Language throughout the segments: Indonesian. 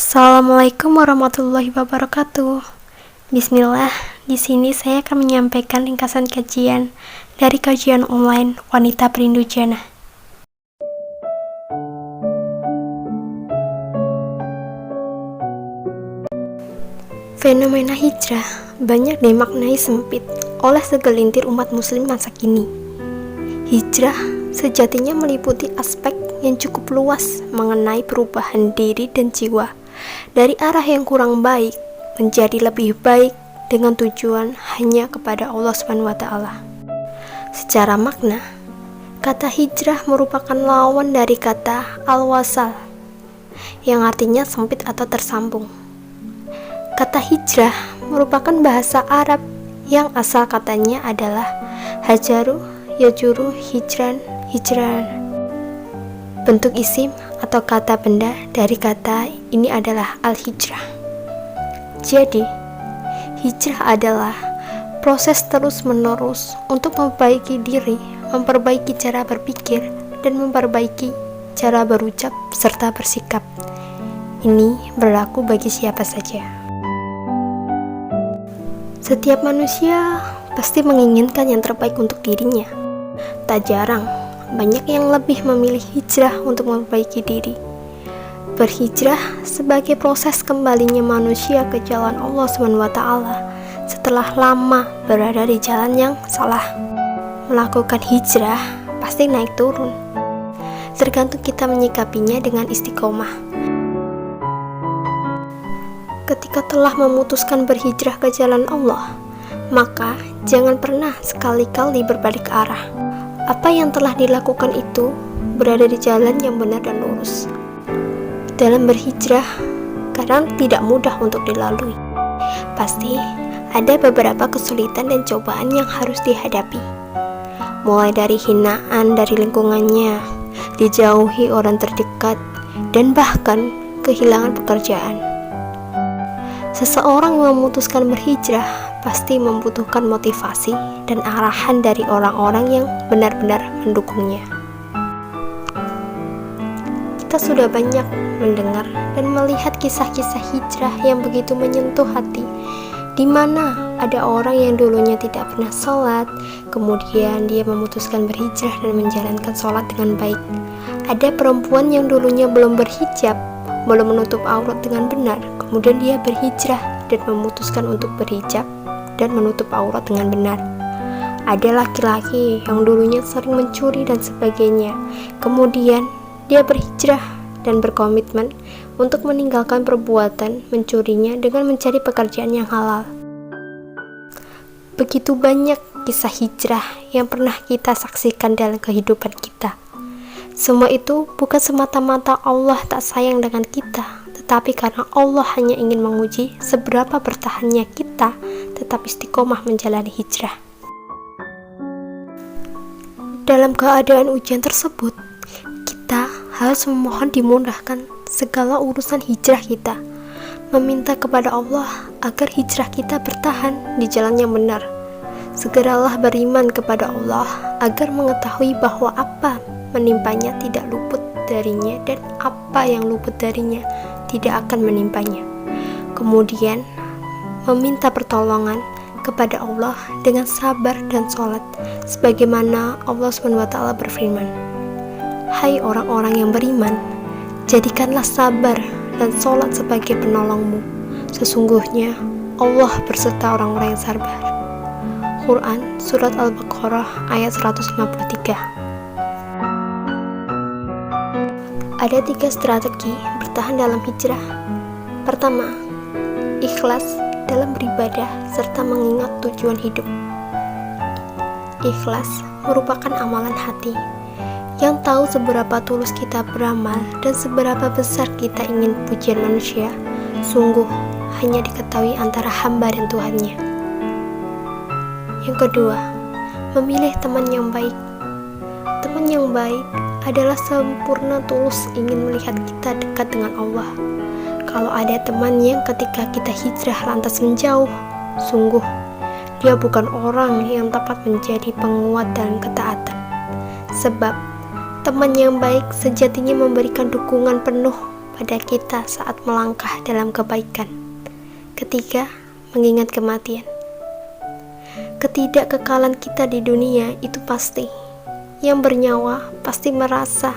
Assalamualaikum warahmatullahi wabarakatuh. Bismillah, di sini saya akan menyampaikan ringkasan kajian dari kajian online Wanita Perindu Jannah. Fenomena hijrah banyak dimaknai sempit oleh segelintir umat muslim masa kini. Hijrah sejatinya meliputi aspek yang cukup luas mengenai perubahan diri dan jiwa dari arah yang kurang baik menjadi lebih baik dengan tujuan hanya kepada Allah SWT. Secara makna, kata hijrah merupakan lawan dari kata al-wasal yang artinya sempit atau tersambung. Kata hijrah merupakan bahasa Arab yang asal katanya adalah hajaru, yajuru, hijran. Bentuk isim atau kata benda dari kata ini adalah al-hijrah. Jadi, hijrah adalah proses terus-menerus untuk memperbaiki diri, memperbaiki cara berpikir, dan memperbaiki cara berucap serta bersikap. Ini berlaku bagi siapa saja. Setiap manusia pasti menginginkan yang terbaik untuk dirinya. Tak jarang, banyak yang lebih memilih hijrah untuk memperbaiki diri. Berhijrah sebagai proses kembalinya manusia ke jalan Allah SWT setelah lama berada di jalan yang salah. Melakukan hijrah pasti naik turun, tergantung kita menyikapinya dengan istiqomah. Ketika telah memutuskan berhijrah ke jalan Allah, maka jangan pernah sekali-kali berbalik arah. Apa yang telah dilakukan itu berada di jalan yang benar dan lurus. Dalam berhijrah, kadang tidak mudah untuk dilalui. Pasti ada beberapa kesulitan dan cobaan yang harus dihadapi. Mulai dari hinaan dari lingkungannya, dijauhi orang terdekat, dan bahkan kehilangan pekerjaan. Seseorang yang memutuskan berhijrah pasti membutuhkan motivasi dan arahan dari orang-orang yang benar-benar mendukungnya. Kita sudah banyak mendengar dan melihat kisah-kisah hijrah yang begitu menyentuh hati, di mana ada orang yang dulunya tidak pernah sholat, kemudian dia memutuskan berhijrah dan menjalankan sholat dengan baik. Ada perempuan yang dulunya belum berhijab, belum menutup aurat dengan benar, kemudian dia berhijrah dan memutuskan untuk berhijab dan menutup aurat dengan benar. Ada laki-laki yang dulunya sering mencuri dan sebagainya, kemudian dia berhijrah dan berkomitmen untuk meninggalkan perbuatan mencurinya dengan mencari pekerjaan yang halal. Begitu banyak kisah hijrah yang pernah kita saksikan dalam kehidupan kita. Semua itu bukan semata-mata Allah tak sayang dengan kita, tetapi karena Allah hanya ingin menguji seberapa bertahannya kita tetap istiqomah menjalani hijrah. Dalam keadaan ujian tersebut, kita harus memohon dimudahkan segala urusan hijrah kita, meminta kepada Allah agar hijrah kita bertahan di jalan yang benar. Segeralah beriman kepada Allah agar mengetahui bahwa apa menimpanya tidak luput darinya dan apa yang luput darinya tidak akan menimpanya. Kemudian meminta pertolongan kepada Allah dengan sabar dan sholat, sebagaimana Allah SWT berfirman, "Hai orang-orang yang beriman, jadikanlah sabar dan sholat sebagai penolongmu. Sesungguhnya Allah berserta orang-orang yang sabar." Quran Surat Al-Baqarah ayat 153. Ada 3 strategi bertahan dalam hijrah. Pertama, ikhlas dalam beribadah serta mengingat tujuan hidup. Ikhlas merupakan amalan hati yang tahu seberapa tulus kita beramal dan seberapa besar kita ingin pujian manusia. Sungguh hanya diketahui antara hamba dan Tuhannya. Yang kedua, memilih teman yang baik. Teman yang baik adalah sempurna tulus ingin melihat kita dekat dengan Allah. Kalau ada teman yang ketika kita hijrah lantas menjauh, sungguh dia bukan orang yang tepat menjadi penguat dalam ketaatan. Sebab teman yang baik sejatinya memberikan dukungan penuh pada kita saat melangkah dalam kebaikan. Ketiga, mengingat kematian. Ketidakkekalan kita di dunia itu pasti. Yang bernyawa pasti merasa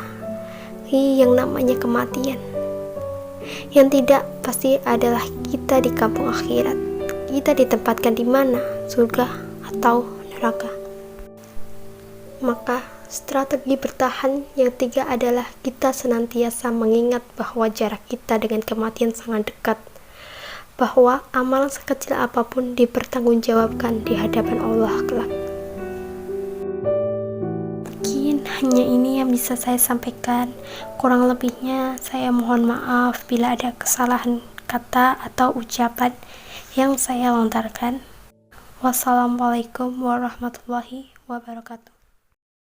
yang namanya kematian. Yang tidak pasti adalah kita di kampung akhirat. Kita ditempatkan di mana? Surga atau neraka? Maka strategi bertahan yang ketiga adalah kita senantiasa mengingat bahwa jarak kita dengan kematian sangat dekat. Bahwa amalan sekecil apapun dipertanggungjawabkan di hadapan Allah kelak. Mungkin hanya ini yang bisa saya sampaikan. Kurang lebihnya saya mohon maaf bila ada kesalahan kata atau ucapan yang saya lontarkan. Wassalamualaikum warahmatullahi wabarakatuh.